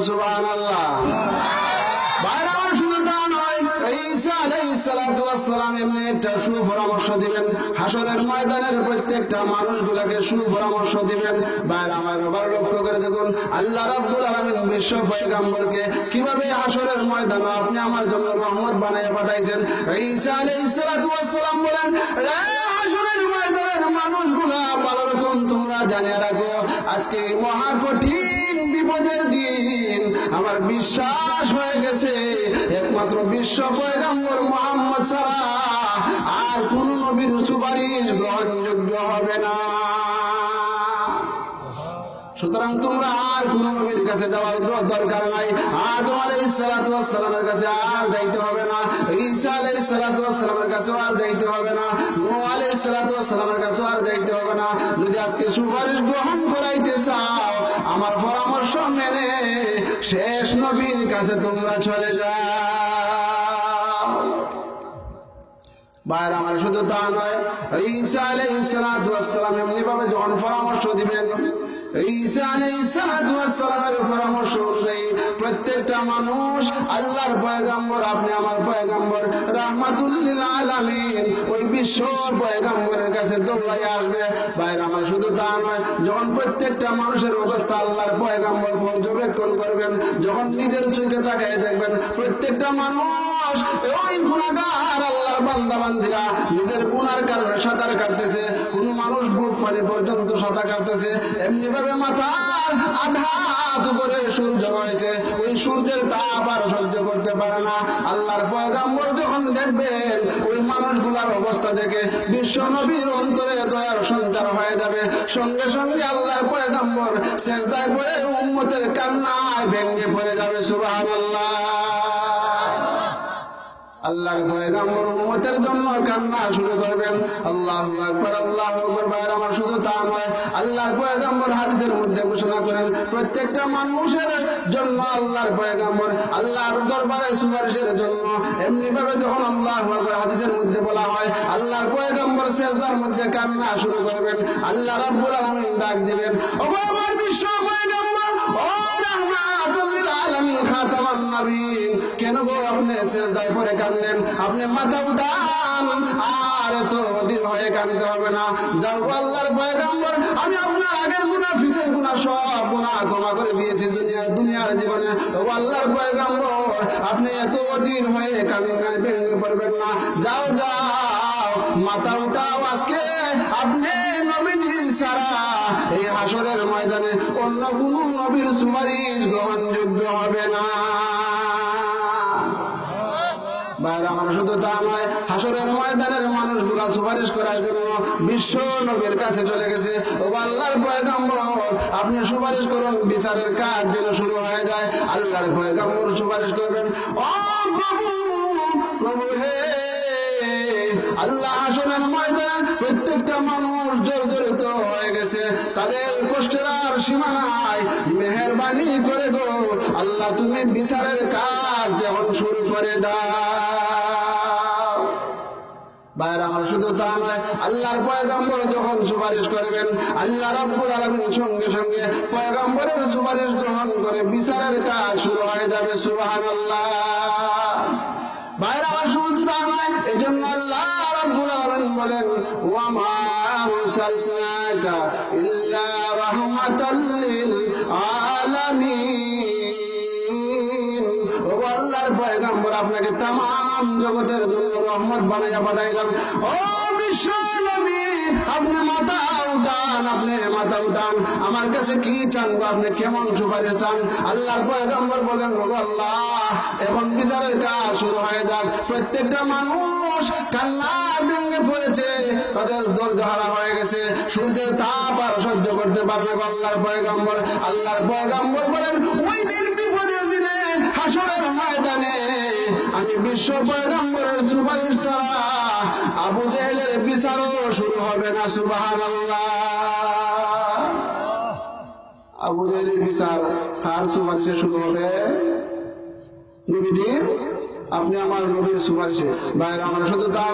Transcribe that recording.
সুবহানাল্লাহ। বাইরে আমার শুধু তা নয়, ঈসা আলাইহিস সালাতু ওয়াস সালাম এমনি একটা সুপরামর্শ দিবেন, হাসরের ময়দানের প্রত্যেকটা মানুষগুলোকে সুপরামর্শ দিবেন। বাইরে আমার আবার লক্ষ্য করে দেখুন, আল্লাহ রাব্বুল আলামিন বিশ্ব পয়গম্বরকে কিভাবে হাসরের ময়দানে আপনি আমার জন্য রহমত বানাইয়া পাঠাইছেন। ঈসা আলাইহিস সালাতু ওয়াস সালাম বলেন, রে হাসরের ময়দানের মানুষগুলা ভালো রকম তোমরা জানিয়ে রাখো, আজকে মহা কঠিন বিপদের দিন। আমার বিশ্বাস হয়ে গেছে একমাত্র বিশ্ব পয়গম্বর মুহাম্মদ ছাড়া আর কোন নবীর সুপারিশ গ্রহণযোগ্য হবে না। সুতরাং তোমরা আর কোন নবীর কাছে যাওয়ার দরকার নাই। আদম আলাইহিস সালাতু ওয়াস সালামের কাছে আর যাইতে হবে না, ঈসা আলাইহিস সালাতু ওয়াস সালামের কাছে আর যাইতে হবে না, নূহ আলাইহিস সালাতু ওয়াস সালামের কাছে আর যাইতে হবে না। যদি আজকে সুপারিশ গ্রহণ করাইতে চাও, আমার পরামর্শ মেনে শেষ নবীর কাছে তোমরা চলে যাও। বাইরে আমার শুধু তা নয়, ঈসা আলাইহিস সালাতু ওয়াস সালাম এমনি ভাবে যখন পরামর্শ দিবেন, ঈসা আলাইহিস সালাতু ওয়াস সালামের পরামর্শ অনুযায়ী প্রত্যেকটা মানুষ আল্লাহর পয়গম্বর, আপনি আমার পয়গম্বর রাহমাতুল লিল আলামিন, ওই বিশ্ব পয়গম্বরের কাছে দৌড়াইয়া আসবে। বাইরে আমার শুধু তা নয়, যখন প্রত্যেকটা মানুষের অবস্থা আল্লাহর পয়গম্বর পর্যবেক্ষণ করবেন, যখন নিজের চোখে তাকায় দেখবেন প্রত্যেকটা মানুষ ওই গুনাহগার আল্লাহর বান্দা বান্দীরা নিজের গুনার কারণে সাঁতার কাটতেছে, কোন মানুষ বুক পানি পর্যন্ত সাঁতার কাটতেছে, এমনি ভাবে মাথার আধা উপরে সূর্য হয়েছে, ওই সূর্যের তাপ আর সহ্য করতে পারে না। আল্লাহর পয়গম্বর যখন দেখবেন ওই মানুষগুলার অবস্থা দেখে বিশ্ব নবীর অন্তরে দয়ার সঞ্চার হয়ে যাবে। সঙ্গে সঙ্গে আল্লাহর পয়গম্বর সিজদায় পড়ে উম্মতের কান্নায় ভেঙে পড়ে যাবে। সুবহানাল্লাহ। আল্লাহর পয়গম্বর উম্মতের জন্য কান্না শুরু করবেন। আল্লাহু আকবার, আল্লাহু আকবার। বাইরে আমার শুধু তা নয়, আল্লাহর পয়গম্বর হাদিসের মধ্যে ঘোষণা করেন প্রত্যেকটা মানুষের জন্য আল্লাহর পয়গম্বর আল্লাহর দরবারে সুপারিশের জন্য এমনি ভাবে যখন আল্লাহু আকবার হাদিসের মধ্যে বলা হয়, আল্লাহর পয়গম্বর সিজদার মধ্যে কান্না শুরু করবেন। আল্লাহ রাব্বুল আলামিন ডাক দিবেন, ওগো আমার বিশ্ব পয়গম্বর, ও রাহমাতুল লিল আলামিন খাতামান নবীন, কেন গো আপনি সিজদায় পড়ে কাঁদেন? আপনি মাথা উঠান, আর এত দিন হয়ে কাঁদতে হবে না। যাও আল্লাহর পয়গম্বর, আমি আপনার আগের গুনাহ পিছের গুনাহ সব গুনাহ ক্ষমা করে দিয়েছি দুনিয়ার জীবনে। ও আল্লাহর পয়গম্বর, আপনি এত দিন হয়ে কাঁদেন, ভেঙে পড়বেন না। যাও যাও, মাথা উঠাও, আজকে আপনি নবীজি ছাড়া এই হাসরের ময়দানে অন্য কোন নবীর সুপারিশ গ্রহণযোগ্য হবে না। বাইরে আমার শুধু তা নয়, হাসরের ময়দানের মানুষগুলা সুপারিশ করার জন্য বিশ্ব নবীর কাছে চলে গেছে। ও আল্লাহর পয়গম্বর, আপনি সুপারিশ করুন, বিচারের কাজ যেন শুরু হয়ে যায়। আল্লাহর পয়গম্বর সুপারিশ করবেন, ও প্রভু, প্রভু হে, আল্লাহ হাসরের ময়দানে প্রত্যেকটা মানুষ জর্জরিত হয়ে গেছে, তাদের কষ্টের আর সীমা নাই, মেহেরবানি করে গো আল্লাহ তুমি বিচারের কাজ যখন শুরু করে দাও। বাইরে আমার শুধু তা নয়, আল্লাহর পয়গম্বর যখন সুপারিশ করবেন, আল্লাহ রাব্বুল আলামিন সঙ্গে সঙ্গে পয়গম্বরের সুপারিশ গ্রহণ করে বিচারের কাজ শুরু হয়ে যাবে। সুবহানাল্লাহ। বাইরে আমার শুধু তা নয়, এই জন্য আল্লাহ রাব্বুল আলামিন বলেন, ওয়া মা আরসালনাকা ইল্লা রাহমাতাল লিল আলামিন। ও আল্লাহর পয়গম্বর, আপনাকে তামাম জগতের জন্য রহমত বানাইয়া পাঠাইলাম। ও বিশ্ব নবী, আপনি মাথা উঠান, আপনি মাথা উঠান, আমার কাছে কি চান, আপনি কেমন সুপারিশ চান? আল্লাহর পয়গম্বর বলেন, ও আল্লাহ, এখন বিচারের কাজ শুরু হয়ে যাক। প্রত্যেকটা মানুষ কান্না ভেঙে পড়েছে, তাদের ধৈর্যহারা হয়ে গেছে, সূর্যের তাপ আর সহ্য করতে পারবে আল্লাহর পয়গম্বর। আল্লাহর পয়গম্বর বলেন, ওই দিন বিপদের দিনে হাসরের ময়দানে আমি বিশ্ব পয়গম্বরের সুপারিশ ছাড়া আবু জেহেলের বিচারও শুরু হবে না। সুবহানাল্লাহ। আবু জেহেলের বিচার কার সুপারিশে শুরু হবে? নবীজির। আপনি আমার নবীর সুপারিশে। বাইরে আমার শুধু তা